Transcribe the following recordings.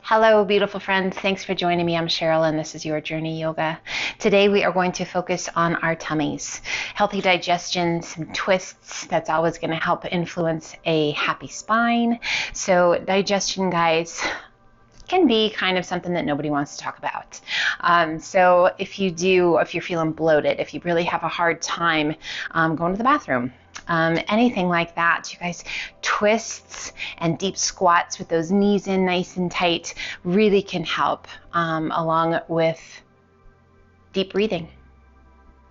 Hello, beautiful friends. Thanks for joining me. I'm Cheryl, and this is Your Journey Yoga. Today, we are going to focus on our tummies. Healthy digestion, some twists. That's always going to help influence a happy spine. So, digestion, guys, can be kind of something that nobody wants to talk about. So if you're feeling bloated, if you really have a hard time going to the bathroom, anything like that, you guys, twists and deep squats with those knees in nice and tight really can help, along with deep breathing,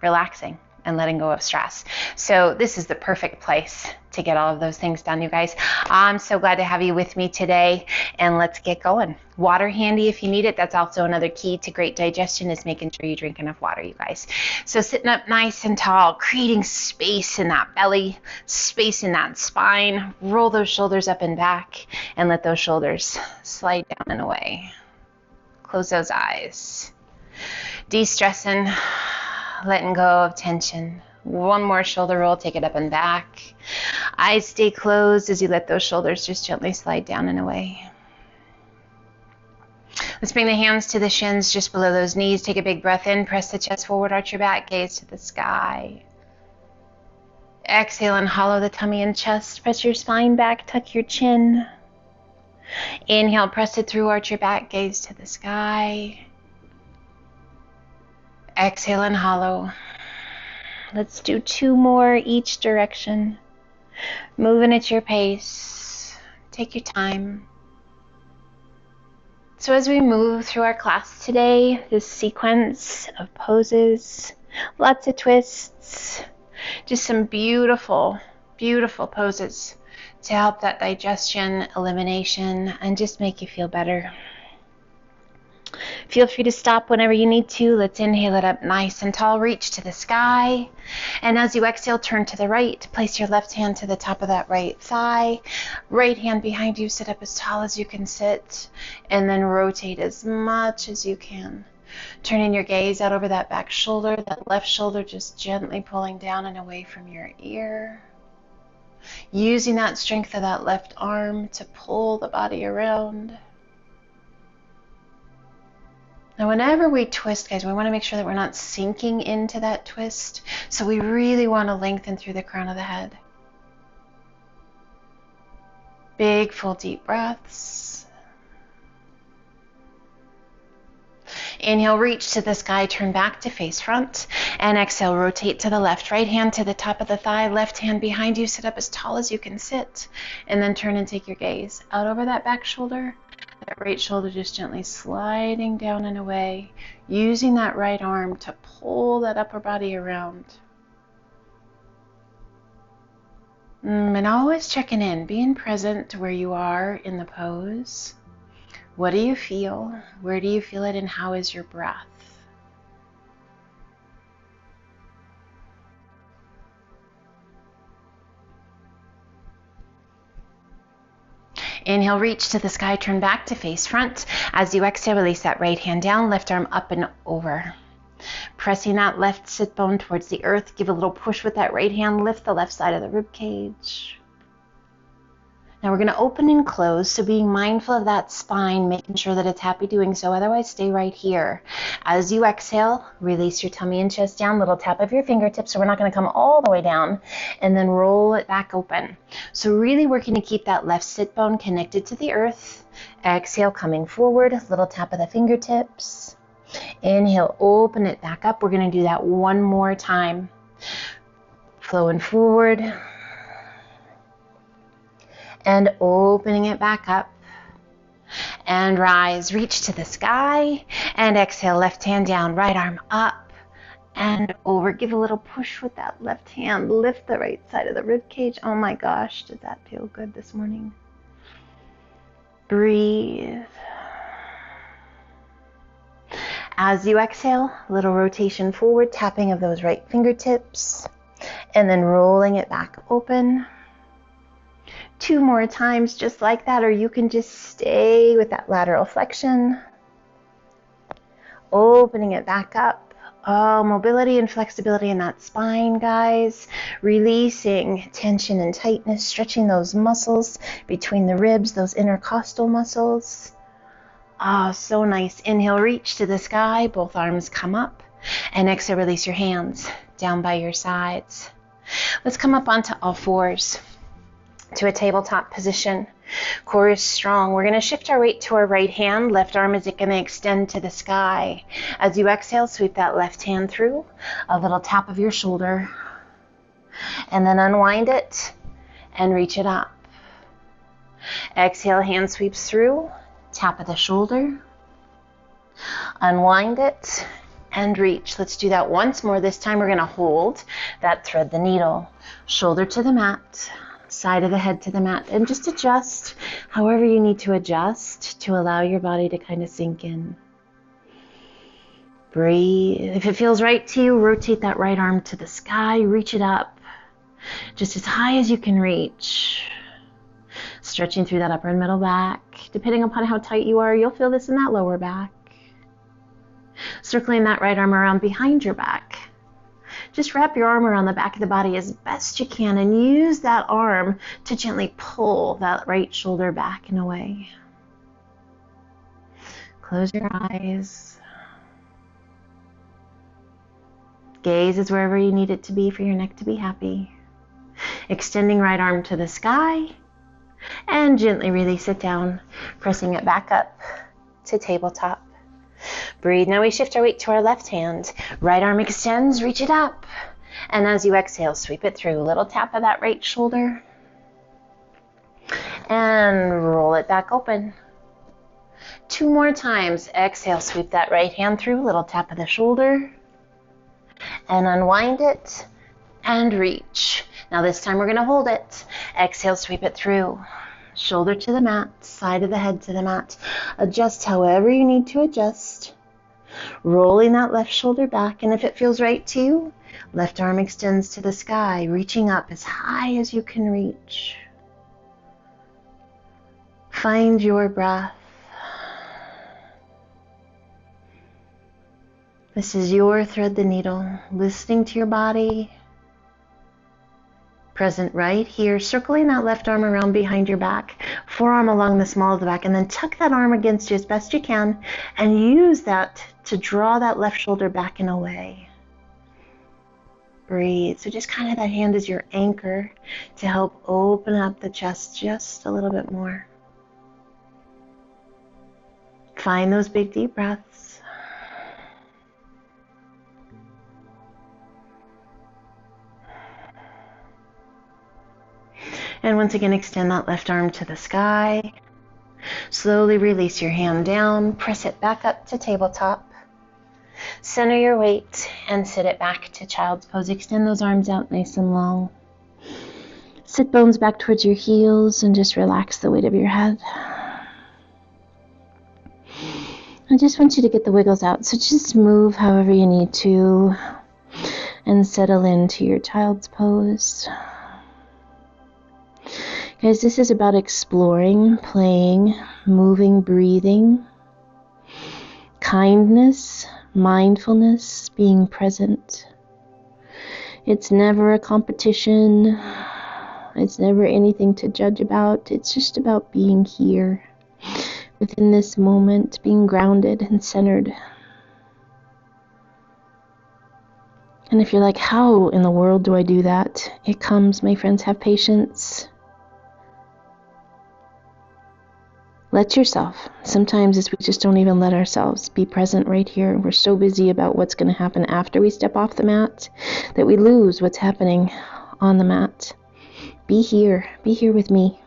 relaxing, and letting go of stress. So this is the perfect place to get all of those things done, you guys. I'm so glad to have you with me today, and let's get going. Water handy if you need it. That's also another key to great digestion, is making sure you drink enough water, you guys. So sitting up nice and tall, creating space in that belly, space in that spine. Roll those shoulders up and back, and let those shoulders slide down and away. Close those eyes. De-stressing, letting go of tension. One more shoulder roll, take it up and back. Eyes stay closed as you let those shoulders just gently slide down and away. Let's bring the hands to the shins just below those knees. Take a big breath in, press the chest forward, arch your back, gaze to the sky. Exhale and hollow the tummy and chest. Press your spine back, tuck your chin. Inhale, press it through, arch your back, gaze to the sky. Exhale and hollow. Let's do 2 more each direction. Moving at your pace. Take your time. So as we move through our class today, this sequence of poses, lots of twists, just some beautiful, beautiful poses to help that digestion, elimination, and just make you feel better. Feel free to stop whenever you need to. Let's inhale it up nice and tall. Reach to the sky. And as you exhale, turn to the right. Place your left hand to the top of that right thigh. Right hand behind you. Sit up as tall as you can sit. And then rotate as much as you can. Turning your gaze out over that back shoulder. That left shoulder just gently pulling down and away from your ear. Using that strength of that left arm to pull the body around. Now, whenever we twist, guys, we want to make sure that we're not sinking into that twist. So we really want to lengthen through the crown of the head. Big, full, deep breaths. Inhale, reach to the sky, turn back to face front. And exhale, rotate to the left. Right hand to the top of the thigh, left hand behind you. Sit up as tall as you can sit. And then turn and take your gaze out over that back shoulder. That right shoulder just gently sliding down and away, using that right arm to pull that upper body around. And always checking in, being present to where you are in the pose. What do you feel? Where do you feel it? And how is your breath? Inhale, reach to the sky, turn back to face front. As you exhale, release that right hand down, left arm up and over. Pressing that left sit bone towards the earth. Give a little push with that right hand. Lift the left side of the rib cage. Now we're going to open and close, so being mindful of that spine, making sure that it's happy doing so. Otherwise, stay right here. As you exhale, release your tummy and chest down. Little tap of your fingertips, so we're not going to come all the way down. And then roll it back open. So really working to keep that left sit bone connected to the earth. Exhale, coming forward. Little tap of the fingertips. Inhale, open it back up. We're going to do that one more time. Flowing forward. And opening it back up. And rise, reach to the sky. And exhale, left hand down, right arm up and over. Give a little push with that left hand. Lift the right side of the rib cage. Oh my gosh, did that feel good this morning? Breathe. As you exhale, a little rotation forward, tapping of those right fingertips. And then rolling it back open. 2 more times just like that, or you can just stay with that lateral flexion. Opening it back up. Oh, mobility and flexibility in that spine, guys. Releasing tension and tightness, stretching those muscles between the ribs, those intercostal muscles. Ah, so nice. Inhale, reach to the sky. Both arms come up. And exhale, release your hands down by your sides. Let's come up onto all fours to a tabletop position. Core is strong. We're going to shift our weight to our right hand. Left arm is going to extend to the sky. As you exhale, sweep that left hand through. A little tap of your shoulder. And then unwind it and reach it up. Exhale, hand sweeps through. Tap of the shoulder. Unwind it and reach. Let's do that once more. This time we're going to hold that thread the needle. Shoulder to the mat. Side of the head to the mat, and just adjust however you need to adjust to allow your body to kind of sink in. Breathe. If it feels right to you, rotate that right arm to the sky, reach it up just as high as you can reach. Stretching through that upper and middle back. Depending upon how tight you are, you'll feel this in that lower back. Circling that right arm around behind your back. Just wrap your arm around the back of the body as best you can and use that arm to gently pull that right shoulder back and away. Close your eyes. Gaze is wherever you need it to be for your neck to be happy. Extending right arm to the sky and gently release it down, pressing it back up to tabletop. Breathe. Now we shift our weight to our left hand. Right arm extends, reach it up. And as you exhale, sweep it through. A little tap of that right shoulder. And roll it back open. 2 more times. Exhale, sweep that right hand through. Little tap of the shoulder. And unwind it. And reach. Now this time we're going to hold it. Exhale, sweep it through. Shoulder to the mat. Side of the head to the mat. Adjust however you need to adjust. Rolling that left shoulder back, and if it feels right to you, left arm extends to the sky, reaching up as high as you can reach. Find your breath. This is your thread the needle, listening to your body, present right here, circling that left arm around behind your back, forearm along the small of the back, and then tuck that arm against you as best you can, and use that to draw that left shoulder back and away. Breathe. So just kind of that hand is your anchor to help open up the chest just a little bit more. Find those big deep breaths. And once again, extend that left arm to the sky. Slowly release your hand down, press it back up to tabletop. Center your weight and sit it back to child's pose. Extend those arms out nice and long. Sit bones back towards your heels and just relax the weight of your head. I just want you to get the wiggles out, so just move however you need to and settle into your child's pose. Guys, this is about exploring, playing, moving, breathing, kindness, mindfulness, being present. It's never a competition. It's never anything to judge about. It's just about being here within this moment, being grounded and centered. And if you're like, how in the world do I do that? It comes, my friends, have patience. Let yourself. Sometimes we just don't even let ourselves be present right here. We're so busy about what's going to happen after we step off the mat that we lose what's happening on the mat. Be here. Be here with me.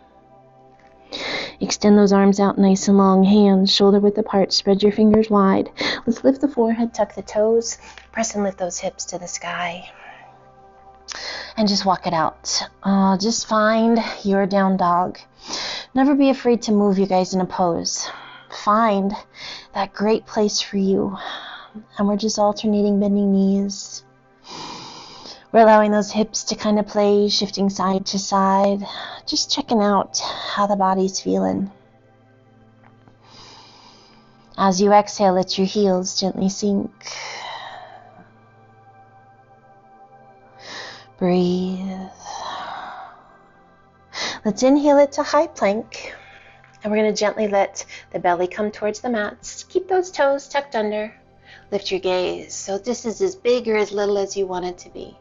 Extend those arms out nice and long. Hands shoulder width apart. Spread your fingers wide. Let's lift the forehead, tuck the toes. Press and lift those hips to the sky. And just walk it out. Just find your down dog. Never be afraid to move, you guys, in a pose. Find that great place for you. And we're just alternating, bending knees. We're allowing those hips to kind of play, shifting side to side. Just checking out how the body's feeling. As you exhale, let your heels gently sink. Breathe. Let's inhale it to high plank. And we're going to gently let the belly come towards the mats. Keep those toes tucked under. Lift your gaze. So this is as big or as little as you want it to be.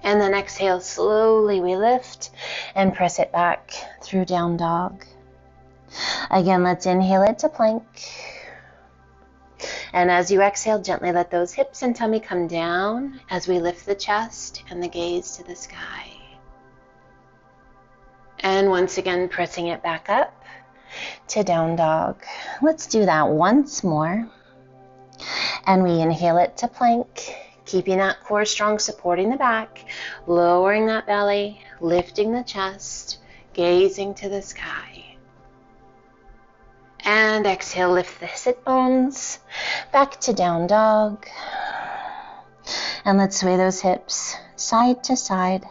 And then exhale, slowly we lift and press it back through down dog. Again, let's inhale it to plank. And as you exhale, gently let those hips and tummy come down as we lift the chest and the gaze to the sky. And once again, pressing it back up to down dog. Let's do that once more. And we inhale it to plank, keeping that core strong, supporting the back, lowering that belly, lifting the chest, gazing to the sky. And exhale, lift the sit bones back to down dog. And let's sway those hips side to side.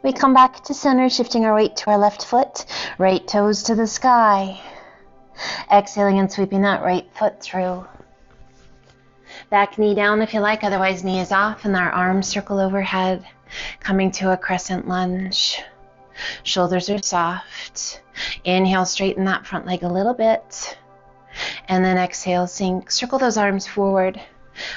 We come back to center, shifting our weight to our left foot, right toes to the sky. Exhaling and sweeping that right foot through. Back knee down if you like, otherwise knee is off, and our arms circle overhead, coming to a crescent lunge. Shoulders are soft. Inhale, straighten that front leg a little bit. And then exhale, sink. Circle those arms forward,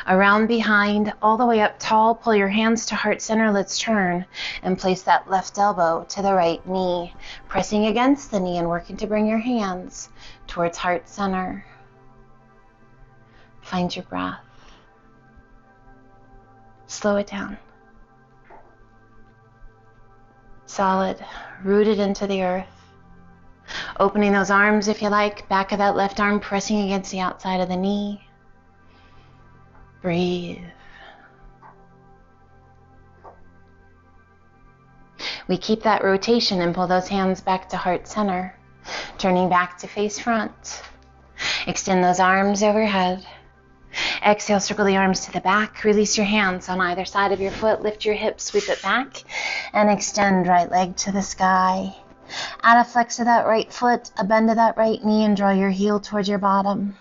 around behind, all the way up tall. Pull your hands to heart center. Let's turn and place that left elbow to the right knee, pressing against the knee and working to bring your hands towards heart center. Find your breath. Slow it down. Solid, rooted into the earth. Opening those arms if you like, back of that left arm pressing against the outside of the knee. Breathe. We keep that rotation and pull those hands back to heart center, turning back to face front. Extend those arms overhead. Exhale, circle the arms to the back. Release your hands on either side of your foot. Lift your hips, sweep it back, and extend right leg to the sky. Add a flex of that right foot, a bend of that right knee, and draw your heel towards your bottom.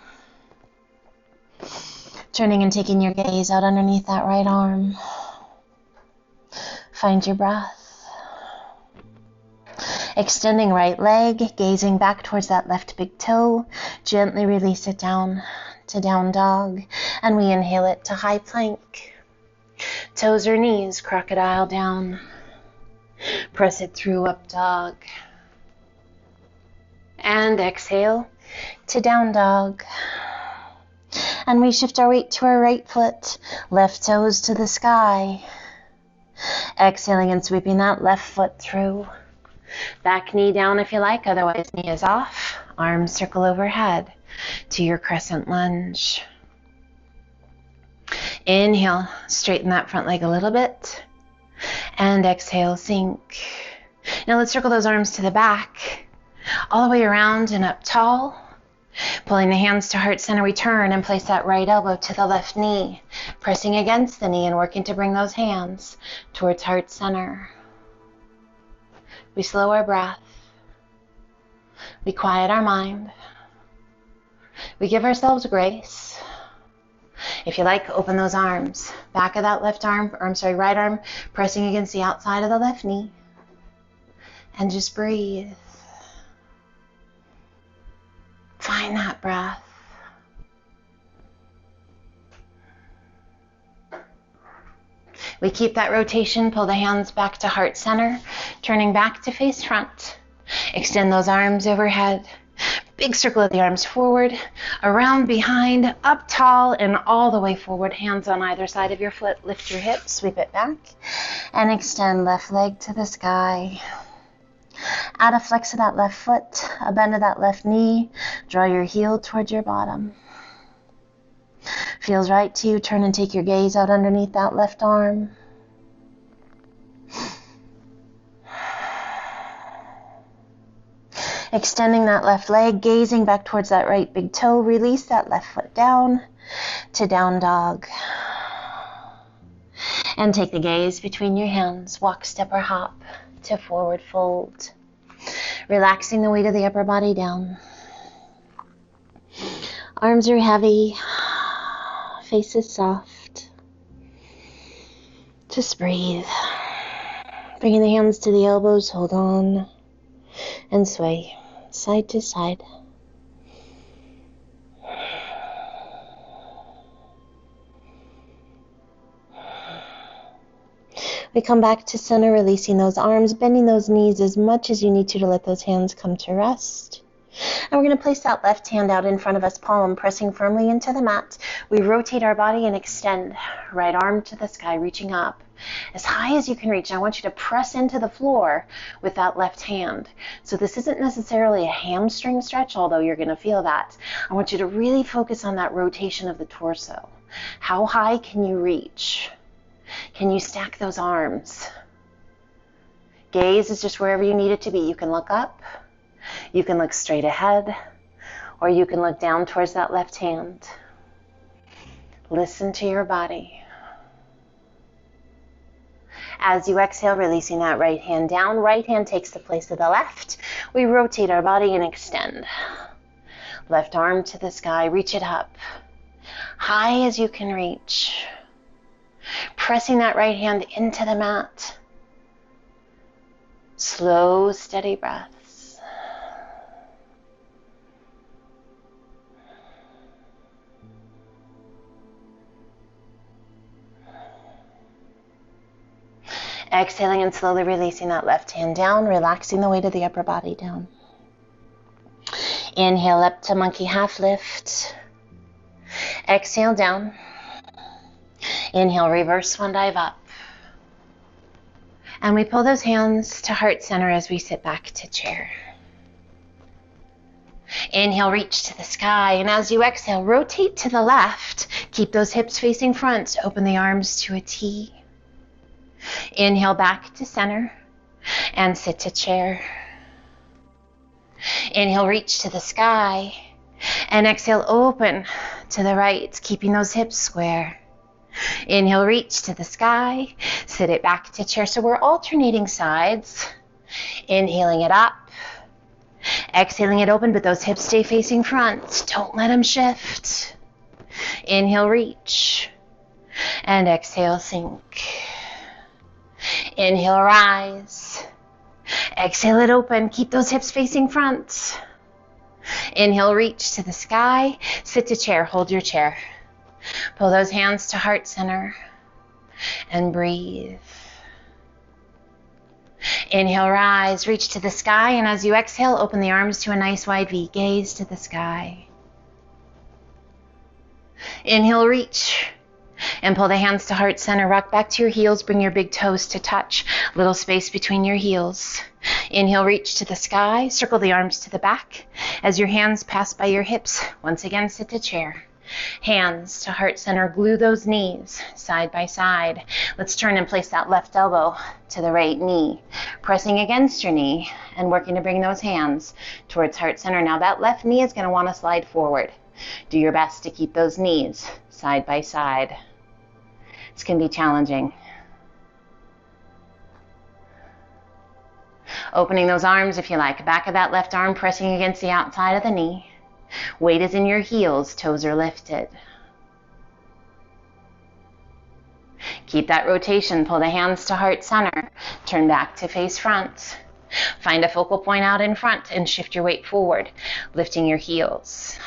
Turning and taking your gaze out underneath that right arm. Find your breath. Extending right leg, gazing back towards that left big toe. Gently release it down to down dog. And we inhale it to high plank. Toes or knees, crocodile down. Press it through up dog. And exhale to down dog. And we shift our weight to our right foot, left toes to the sky. Exhaling and sweeping that left foot through. Back knee down if you like, otherwise knee is off. Arms circle overhead to your crescent lunge. Inhale, straighten that front leg a little bit. And exhale, sink. Now let's circle those arms to the back, all the way around and up tall. Pulling the hands to heart center, we turn and place that right elbow to the left knee, pressing against the knee and working to bring those hands towards heart center. We slow our breath. We quiet our mind. We give ourselves grace. If you like, open those arms. Back of that right arm, pressing against the outside of the left knee. And just breathe. Find that breath. We keep that rotation, pull the hands back to heart center, turning back to face front. Extend those arms overhead. Big circle of the arms forward, around behind, up tall, and all the way forward. Hands on either side of your foot. Lift your hips, sweep it back, and extend left leg to the sky. Add a flex of that left foot, a bend of that left knee. Draw your heel towards your bottom. Feels right to you, turn and take your gaze out underneath that left arm. Extending that left leg, gazing back towards that right big toe. Release that left foot down to down dog. And take the gaze between your hands. Walk, step, or hop to forward fold. Relaxing the weight of the upper body down. Arms are heavy. Face is soft. Just breathe. Bringing the hands to the elbows, hold on, and sway side to side. We come back to center, releasing those arms, bending those knees as much as you need to let those hands come to rest. And we're going to place that left hand out in front of us, palm pressing firmly into the mat. We rotate our body and extend. Right arm to the sky, reaching up as high as you can reach. I want you to press into the floor with that left hand. So this isn't necessarily a hamstring stretch, although you're going to feel that. I want you to really focus on that rotation of the torso. How high can you reach? Can you stack those arms? Gaze is just wherever you need it to be. You can look up, you can look straight ahead, or you can look down towards that left hand. Listen to your body. As you exhale, releasing that right hand down, right hand takes the place of the left. We rotate our body and extend. Left arm to the sky, reach it up, high as you can reach. Pressing that right hand into the mat. Slow, steady breaths. Exhaling and slowly releasing that left hand down, relaxing the weight of the upper body down. Inhale up to monkey half lift. Exhale down. Inhale, reverse swan dive up. And we pull those hands to heart center as we sit back to chair. Inhale, reach to the sky. And as you exhale, rotate to the left. Keep those hips facing front. Open the arms to a T. Inhale, back to center. And sit to chair. Inhale, reach to the sky. And exhale, open to the right, keeping those hips square. Inhale, reach to the sky, sit it back to chair. So we're alternating sides. Inhaling it up, exhaling it open, but those hips stay facing front. Don't let them shift. Inhale, reach, and exhale, sink. Inhale, rise. Exhale it open, keep those hips facing front. Inhale, reach to the sky, sit to chair, hold your chair. Pull those hands to heart center and breathe. Inhale, rise, reach to the sky, and as you exhale, open the arms to a nice wide V. Gaze to the sky. Inhale, reach, and pull the hands to heart center. Rock back to your heels, bring your big toes to touch. Little space between your heels. Inhale, reach to the sky, circle the arms to the back. As your hands pass by your hips, once again, sit to chair. Hands to heart center, glue those knees side by side. Let's turn and place that left elbow to the right knee, pressing against your knee and working to bring those hands towards heart center. Now that left knee is going to want to slide forward. Do your best to keep those knees side by side. This can be challenging. Opening those arms if you like. Back of that left arm pressing against the outside of the knee. Weight is in your heels, toes are lifted. Keep that rotation, pull the hands to heart center, turn back to face front. Find a focal point out in front and shift your weight forward, lifting your heels.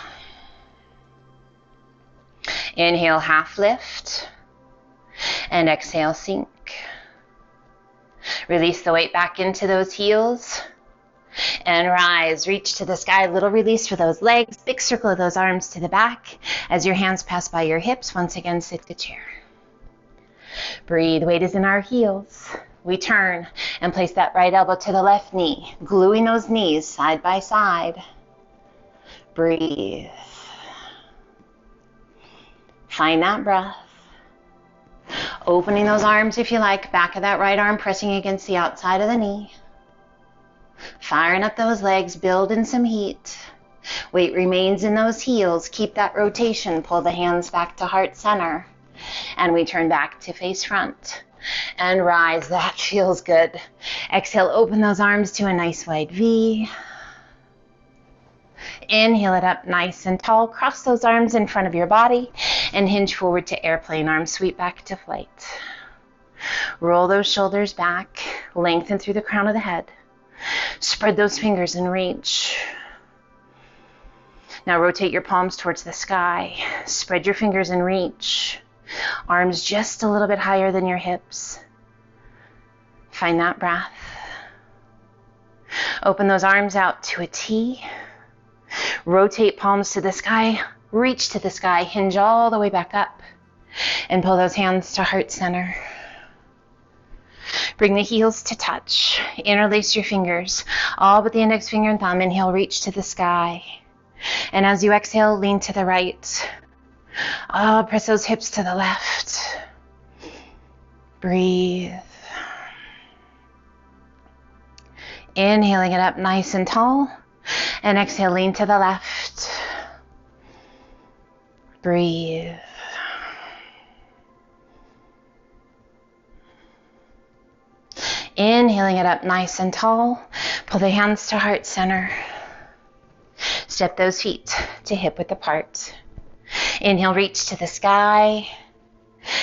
Inhale, half lift, and exhale, sink. Release the weight back into those heels. And rise, reach to the sky, little release for those legs, big circle of those arms to the back. As your hands pass by your hips, once again, sit to chair. Breathe, weight is in our heels. We turn and place that right elbow to the left knee, gluing those knees side by side. Breathe. Find that breath. Opening those arms if you like, back of that right arm pressing against the outside of the knee. Firing up those legs, building some heat. Weight remains in those heels. Keep that rotation. Pull the hands back to heart center. And we turn back to face front. And rise. That feels good. Exhale, open those arms to a nice wide V. Inhale it up nice and tall. Cross those arms in front of your body and hinge forward to airplane. Arms sweep back to flight. Roll those shoulders back, lengthen through the crown of the head. Spread those fingers and reach. Now rotate your palms towards the sky. Spread your fingers and reach. Arms just a little bit higher than your hips. Find that breath. Open those arms out to a T. Rotate palms to the sky. Reach to the sky. Hinge all the way back up. And pull those hands to heart center. Bring the heels to touch. Interlace your fingers. All but the index finger and thumb. Inhale, reach to the sky. And as you exhale, lean to the right. Press those hips to the left. Breathe. Inhaling it up nice and tall. And exhale, lean to the left. Breathe. Inhaling it up nice and tall. Pull the hands to heart center. Step those feet to hip width apart. Inhale, reach to the sky.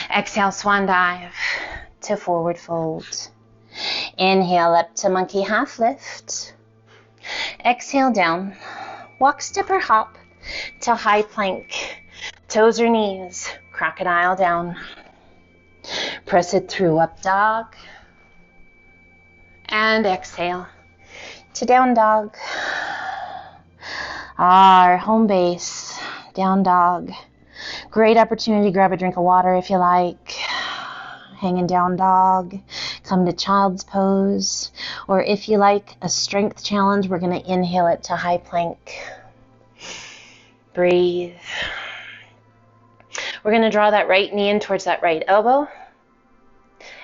Exhale, swan dive to forward fold. Inhale up to monkey half lift. Exhale down. Walk, step, or hop to high plank. Toes or knees, crocodile down. Press it through, up dog. And exhale to down dog. Our home base, down dog. Great opportunity to grab a drink of water if you like. Hanging down dog. Come to child's pose. Or if you like a strength challenge, we're going to inhale it to high plank. Breathe. We're going to draw that right knee in towards that right elbow.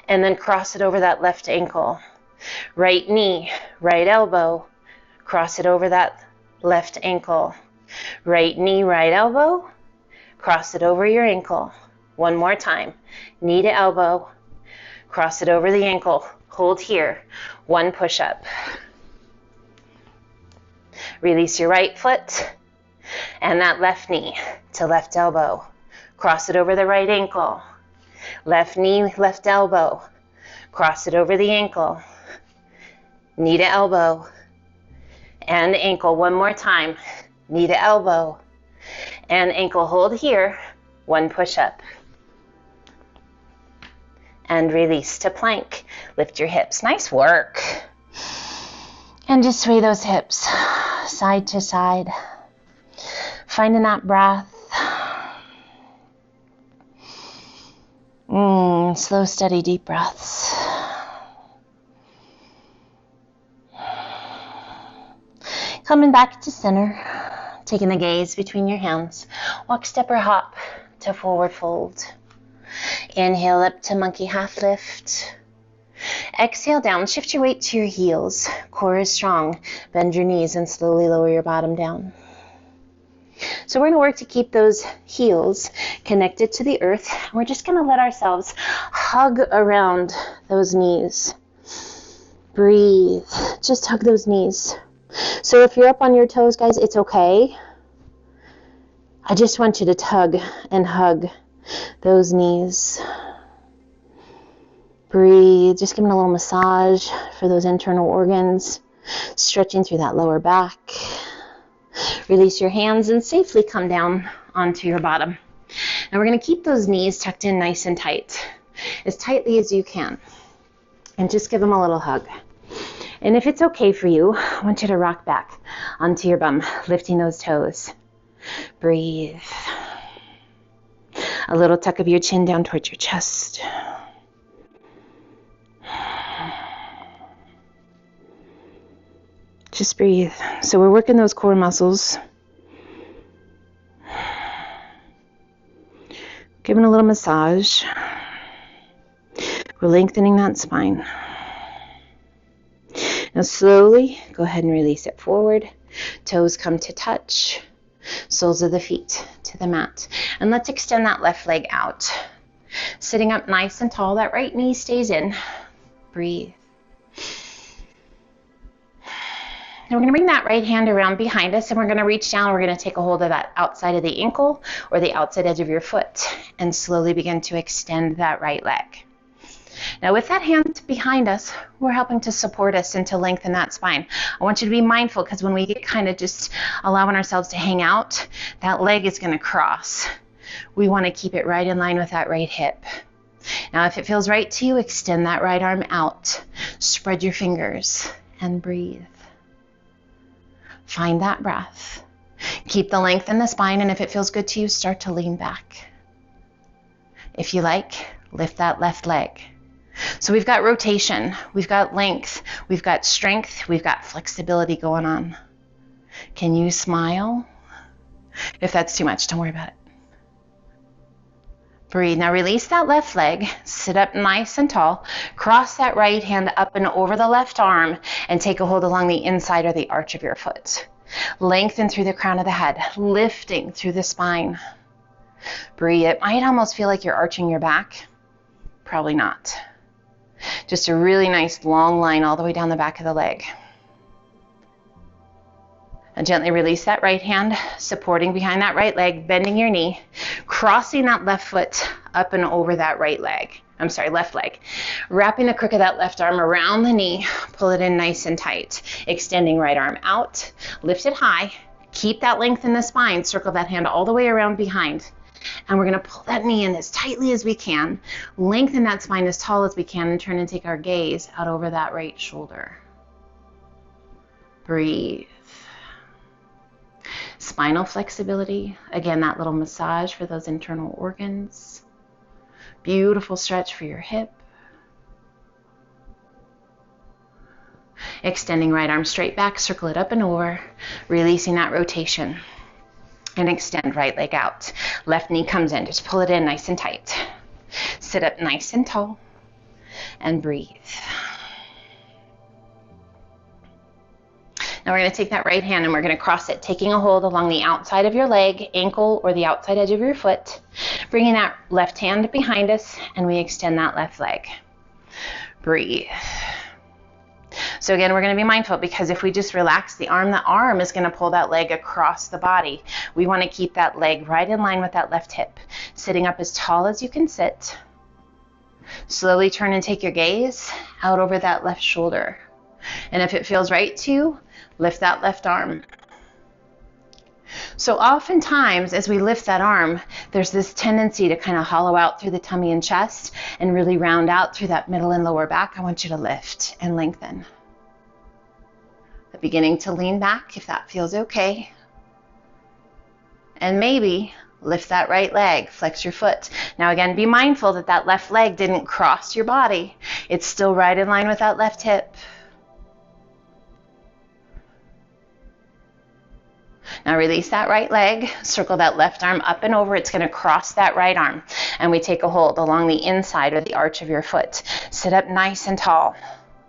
And then cross it over that left ankle. Right knee, right elbow. Cross it over that left ankle. Right knee, right elbow. Cross it over your ankle. One more time. Knee to elbow. Cross it over the ankle. Hold here. One push-up. Release your right foot and that left knee to left elbow. Cross it over the right ankle. Left knee, left elbow. Cross it over the ankle. Knee to elbow. And ankle one more time. Knee to elbow. And ankle hold here. One push-up. And release to plank. Lift your hips. Nice work. And just sway those hips side to side. Finding that breath. Slow, steady, deep breaths. Coming back to center. Taking the gaze between your hands. Walk, step, or hop to forward fold. Inhale up to monkey half lift. Exhale down. Shift your weight to your heels. Core is strong. Bend your knees and slowly lower your bottom down. So we're going to work to keep those heels connected to the earth. We're just going to let ourselves hug around those knees. Breathe. Just hug those knees. So if you're up on your toes, guys, it's okay. I just want you to tug and hug those knees. Breathe. Just give them a little massage for those internal organs. Stretching through that lower back. Release your hands and safely come down onto your bottom. Now we're going to keep those knees tucked in nice and tight, as tightly as you can. And just give them a little hug. And if it's okay for you, I want you to rock back onto your bum, lifting those toes. Breathe. A little tuck of your chin down towards your chest. Just breathe. So we're working those core muscles. Giving a little massage. We're lengthening that spine. Now slowly, go ahead and release it forward. Toes come to touch. Soles of the feet to the mat. And let's extend that left leg out. Sitting up nice and tall. That right knee stays in. Breathe. Now we're going to bring that right hand around behind us and we're going to reach down. We're going to take a hold of that outside of the ankle or the outside edge of your foot and slowly begin to extend that right leg. Now with that hand behind us, we're helping to support us and to lengthen that spine. I want you to be mindful because when we get kind of just allowing ourselves to hang out, that leg is going to cross. We want to keep it right in line with that right hip. Now if it feels right to you, extend that right arm out. Spread your fingers and breathe. Find that breath. Keep the length in the spine, and if it feels good to you, start to lean back. If you like, lift that left leg. So we've got rotation, we've got length, we've got strength, we've got flexibility going on. Can you smile? If that's too much, don't worry about it. Breathe. Now release that left leg, sit up nice and tall, cross that right hand up and over the left arm, and take a hold along the inside or the arch of your foot. Lengthen through the crown of the head, lifting through the spine. Breathe. It might almost feel like you're arching your back. Probably not. Just a really nice long line all the way down the back of the leg. And gently release that right hand, supporting behind that right leg, bending your knee, crossing that left foot up and over that left leg. Wrapping the crook of that left arm around the knee, pull it in nice and tight. Extending right arm out, lift it high, keep that length in the spine, circle that hand all the way around behind. And we're gonna pull that knee in as tightly as we can, lengthen that spine as tall as we can, and turn and take our gaze out over that right shoulder. Breathe. Spinal flexibility, again, that little massage for those internal organs. Beautiful stretch for your hip. Extending right arm straight back, circle it up and over, releasing that rotation. And extend right leg out. Left knee comes in, just pull it in nice and tight. Sit up nice and tall and breathe. Now we're going to take that right hand and we're going to cross it, taking a hold along the outside of your leg, ankle, or the outside edge of your foot. Bringing that left hand behind us, and we extend that left leg. Breathe. So again, we're going to be mindful because if we just relax the arm is going to pull that leg across the body. We want to keep that leg right in line with that left hip. Sitting up as tall as you can sit. Slowly turn and take your gaze out over that left shoulder. And if it feels right to you, lift that left arm. So oftentimes as we lift that arm, there's this tendency to kind of hollow out through the tummy and chest and really round out through that middle and lower back. I want you to lift and lengthen. Beginning to lean back if that feels okay. And maybe lift that right leg, flex your foot. Now again, be mindful that that left leg didn't cross your body. It's still right in line with that left hip. Now release that right leg, circle that left arm up and over. It's going to cross that right arm. And we take a hold along the inside or the arch of your foot. Sit up nice and tall,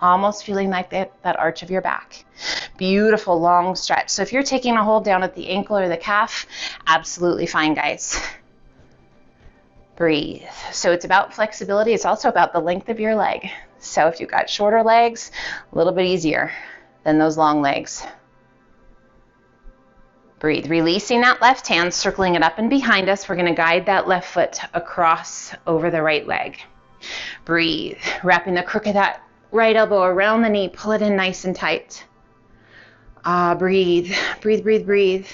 almost feeling like that arch of your back. Beautiful long stretch. So if you're taking a hold down at the ankle or the calf, absolutely fine, guys. Breathe. So it's about flexibility. It's also about the length of your leg. So if you've got shorter legs, a little bit easier than those long legs. Breathe. Releasing that left hand, circling it up and behind us. We're going to guide that left foot across over the right leg. Breathe. Wrapping the crook of that right elbow around the knee. Pull it in nice and tight. Breathe. Breathe, breathe, breathe.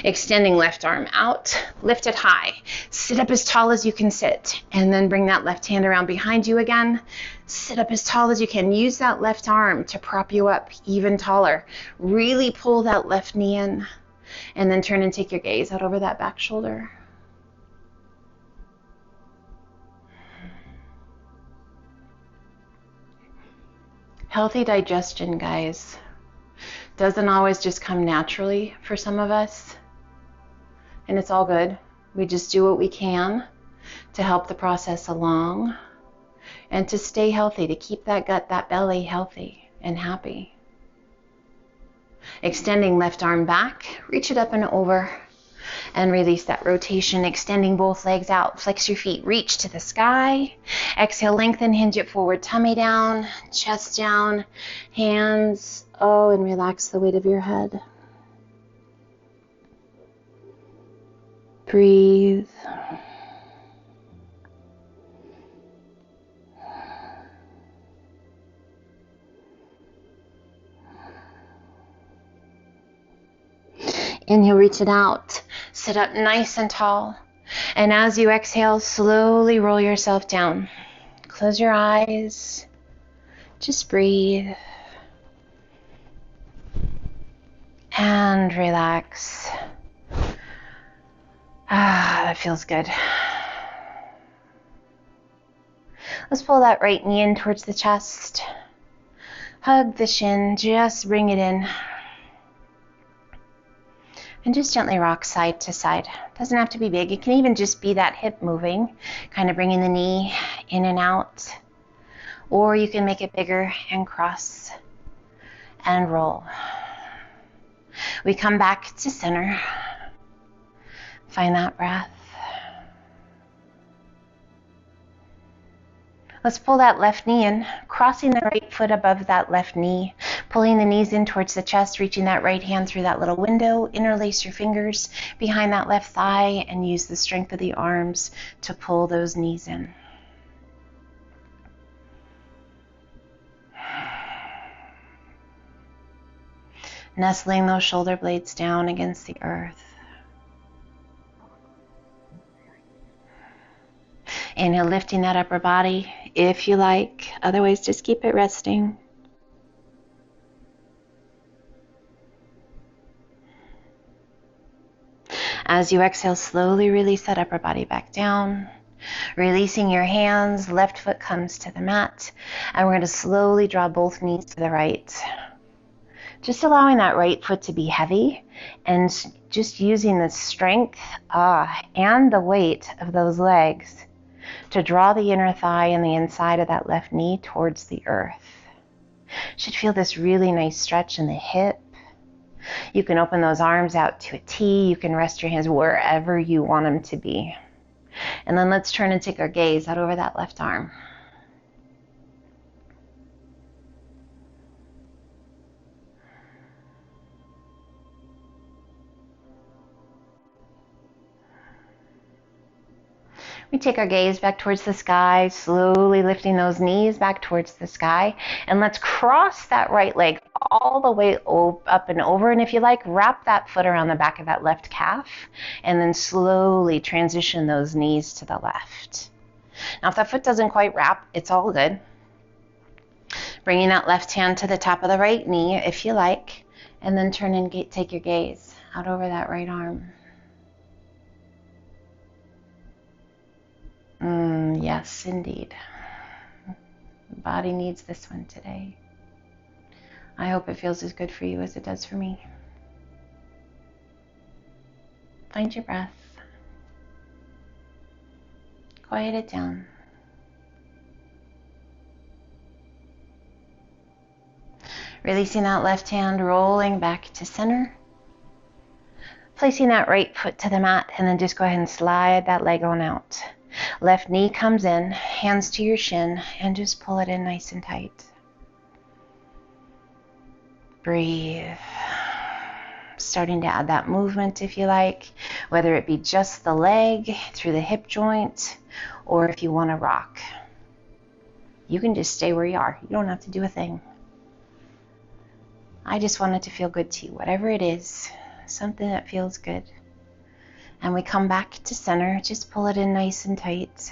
Extending left arm out. Lift it high. Sit up as tall as you can sit. And then bring that left hand around behind you again. Sit up as tall as you can. Use that left arm to prop you up even taller. Really pull that left knee in. And then turn and take your gaze out over that back shoulder. Healthy digestion, guys, doesn't always just come naturally for some of us. And it's all good. We just do what we can to help the process along and to stay healthy, to keep that gut, that belly healthy and happy. Extending left arm back, reach it up and over, and release that rotation, extending both legs out. Flex your feet, reach to the sky. Exhale, lengthen, hinge it forward, tummy down, chest down, hands, and relax the weight of your head. Breathe. Reach it out. Sit up nice and tall. And as you exhale, slowly roll yourself down. Close your eyes. Just breathe. And relax. That feels good. Let's pull that right knee in towards the chest. Hug the shin, just bring it in. And just gently rock side to side. Doesn't have to be big. It can even just be that hip moving, kind of bringing the knee in and out. Or you can make it bigger and cross and roll. We come back to center. Find that breath. Let's pull that left knee in, crossing the right foot above that left knee, pulling the knees in towards the chest, reaching that right hand through that little window, interlace your fingers behind that left thigh, and use the strength of the arms to pull those knees in. Nestling those shoulder blades down against the earth. Inhale, lifting that upper body if you like. Otherwise, just keep it resting. As you exhale, slowly release that upper body back down. Releasing your hands, left foot comes to the mat. And we're going to slowly draw both knees to the right. Just allowing that right foot to be heavy and just using the strength and the weight of those legs to draw the inner thigh and the inside of that left knee towards the earth. Should feel this really nice stretch in the hip. You can open those arms out to a T. You can rest your hands wherever you want them to be. And then let's turn and take our gaze out over that left arm. We take our gaze back towards the sky, slowly lifting those knees back towards the sky. And let's cross that right leg all the way up and over. And if you like, wrap that foot around the back of that left calf. And then slowly transition those knees to the left. Now, if that foot doesn't quite wrap, it's all good. Bringing that left hand to the top of the right knee, if you like. And then turn and take your gaze out over that right arm. Yes, indeed. The body needs this one today. I hope it feels as good for you as it does for me. Find your breath. Quiet it down. Releasing that left hand, rolling back to center. Placing that right foot to the mat, and then just go ahead and slide that leg on out. Left knee comes in, hands to your shin, and just pull it in nice and tight. Breathe. Starting to add that movement if you like, whether it be just the leg through the hip joint, or if you want to rock. You can just stay where you are. You don't have to do a thing. I just want it to feel good to you, whatever it is, something that feels good. And we come back to center, just pull it in nice and tight.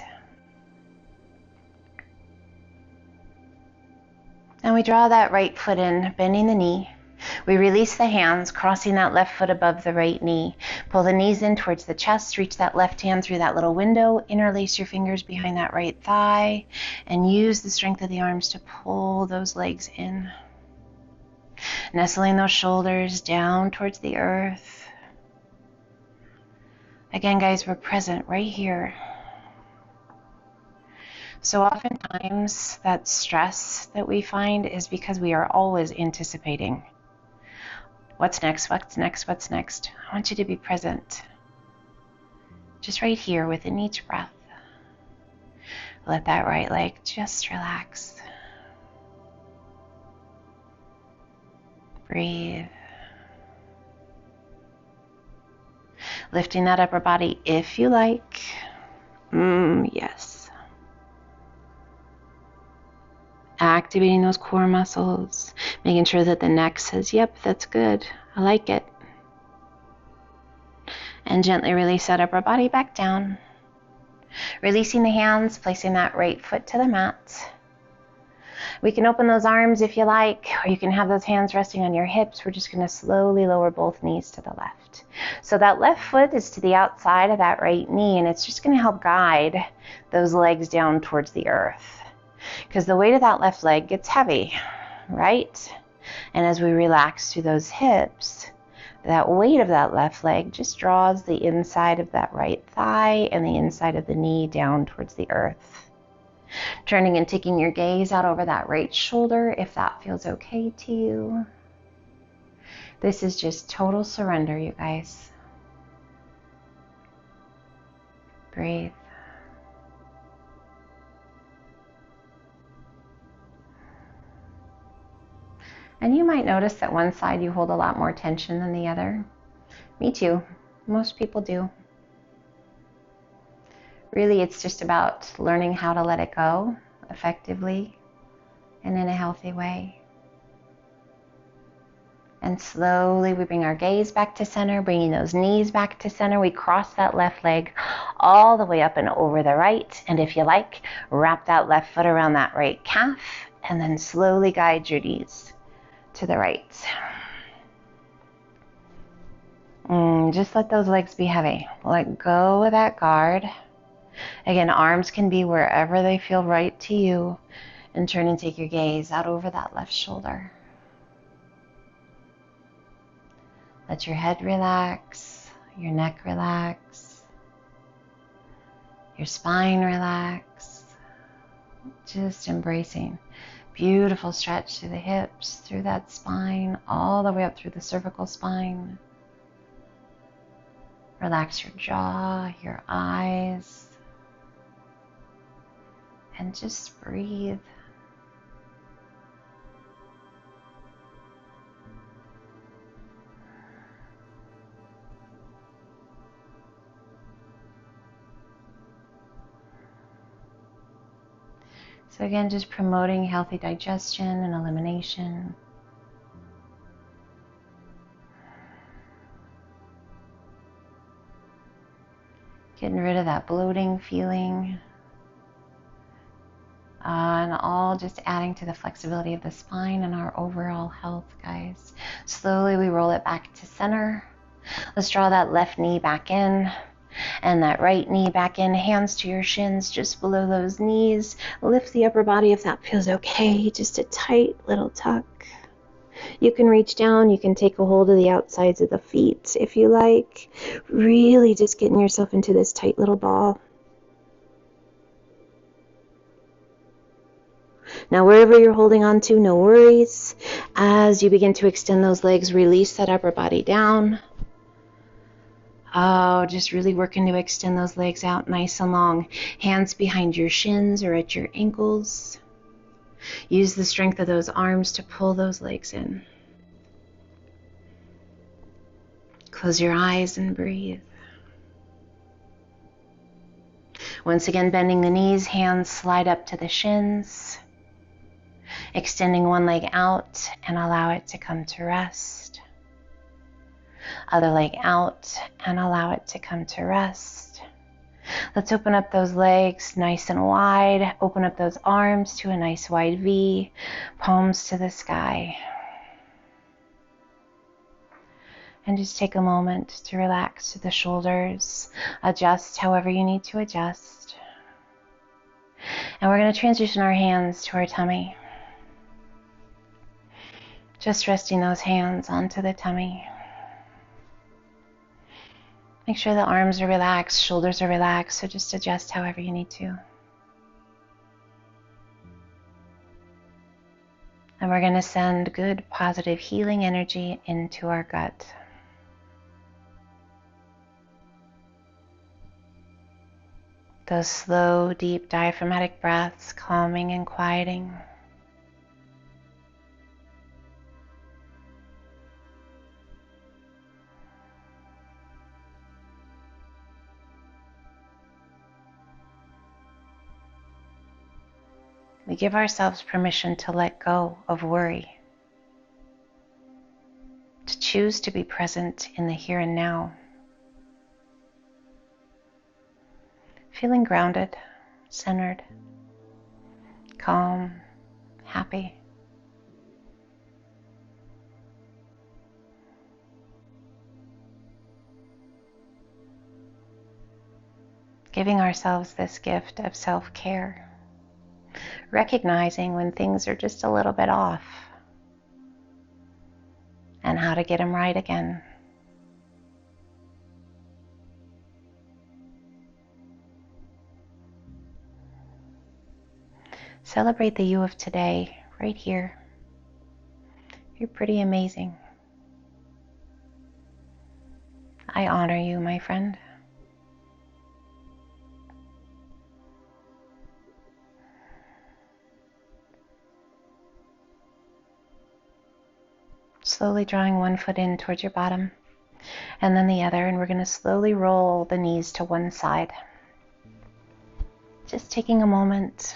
And we draw that right foot in, bending the knee. We release the hands, crossing that left foot above the right knee. Pull the knees in towards the chest, reach that left hand through that little window, interlace your fingers behind that right thigh, and use the strength of the arms to pull those legs in. Nestling those shoulders down towards the earth. Again, guys, we're present right here. So oftentimes that stress that we find is because we are always anticipating. What's next? What's next? What's next? I want you to be present. Just right here within each breath. Let that right leg just relax. Breathe. Lifting that upper body if you like. Yes. Activating those core muscles. Making sure that the neck says, yep, that's good. I like it. And gently release that upper body back down. Releasing the hands, placing that right foot to the mat. We can open those arms if you like, or you can have those hands resting on your hips. We're just going to slowly lower both knees to the left. So that left foot is to the outside of that right knee, and it's just going to help guide those legs down towards the earth. Because the weight of that left leg gets heavy, right? And as we relax through those hips, that weight of that left leg just draws the inside of that right thigh and the inside of the knee down towards the earth. Turning and taking your gaze out over that right shoulder if that feels okay to you. This is just total surrender, you guys. Breathe. And you might notice that one side you hold a lot more tension than the other. Me too. Most people do. Really, it's just about learning how to let it go effectively and in a healthy way. And slowly we bring our gaze back to center, bringing those knees back to center. We cross that left leg all the way up and over the right. And if you like, wrap that left foot around that right calf and then slowly guide your knees to the right. Just let those legs be heavy. Let go of that guard. Again, arms can be wherever they feel right to you. And turn and take your gaze out over that left shoulder. Let your head relax, your neck relax, your spine relax. Just embracing. Beautiful stretch through the hips, through that spine, all the way up through the cervical spine. Relax your jaw, your eyes, and just breathe. So again, just promoting healthy digestion and elimination. Getting rid of that bloating feeling. And all just adding to the flexibility of the spine and our overall health, guys. Slowly we roll it back to center. Let's draw that left knee back in. And that right knee back in, hands to your shins just below those knees. Lift the upper body if that feels okay. Just a tight little tuck. You can reach down, you can take a hold of the outsides of the feet if you like. Really just getting yourself into this tight little ball. Now wherever you're holding on to, no worries. As you begin to extend those legs, release that upper body down. Oh, just really working to extend those legs out nice and long. Hands behind your shins or at your ankles. Use the strength of those arms to pull those legs in. Close your eyes and breathe. Once again, bending the knees, hands slide up to the shins. Extending one leg out and allow it to come to rest. Other leg out and allow it to come to rest. Let's open up those legs nice and wide. Open up those arms to a nice wide V. Palms to the sky. And just take a moment to relax the shoulders. Adjust however you need to adjust. And we're going to transition our hands to our tummy. Just resting those hands onto the tummy. Make sure the arms are relaxed, shoulders are relaxed, so just adjust however you need to. And we're going to send good, positive, healing energy into our gut. Those slow, deep, diaphragmatic breaths, calming and quieting. We give ourselves permission to let go of worry, to choose to be present in the here and now. feeling grounded, centered, calm, happy. Giving ourselves this gift of self-care, recognizing when things are just a little bit off and how to get them right again. Celebrate the you of today, right here. You're pretty amazing. I honor you, my friend. Slowly drawing one foot in towards your bottom and then the other, and we're going to slowly roll the knees to one side. Just taking a moment.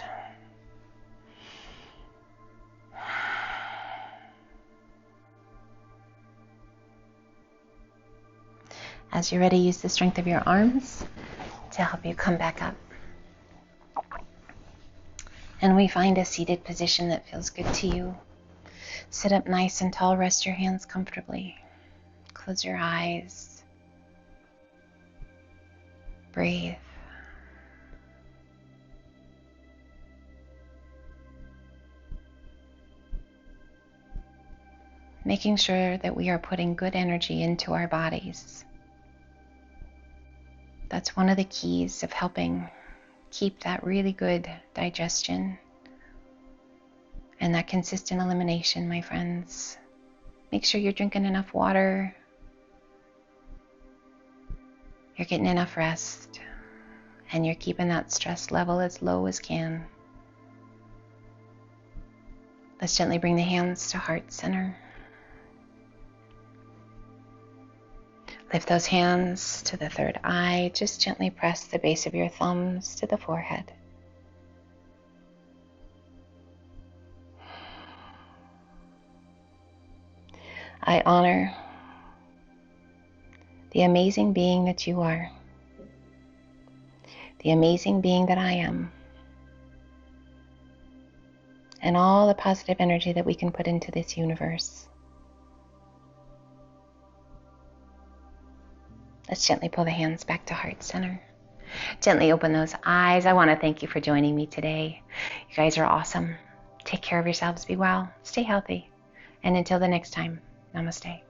As you're ready, use the strength of your arms to help you come back up. And we find a seated position that feels good to you. Sit up nice and tall, rest your hands comfortably. Close your eyes. Breathe. Making sure that we are putting good energy into our bodies. That's one of the keys of helping keep that really good digestion and that consistent elimination, my friends. Make sure you're drinking enough water. You're getting enough rest. And you're keeping that stress level as low as can. Let's gently bring the hands to heart center. Lift those hands to the third eye. Just gently press the base of your thumbs to the forehead. I honor the amazing being that you are, the amazing being that I am, and all the positive energy that we can put into this universe. Let's gently pull the hands back to heart center. Gently open those eyes. I want to thank you for joining me today. You guys are awesome. Take care of yourselves. Be well. Stay healthy. And until the next time, namaste.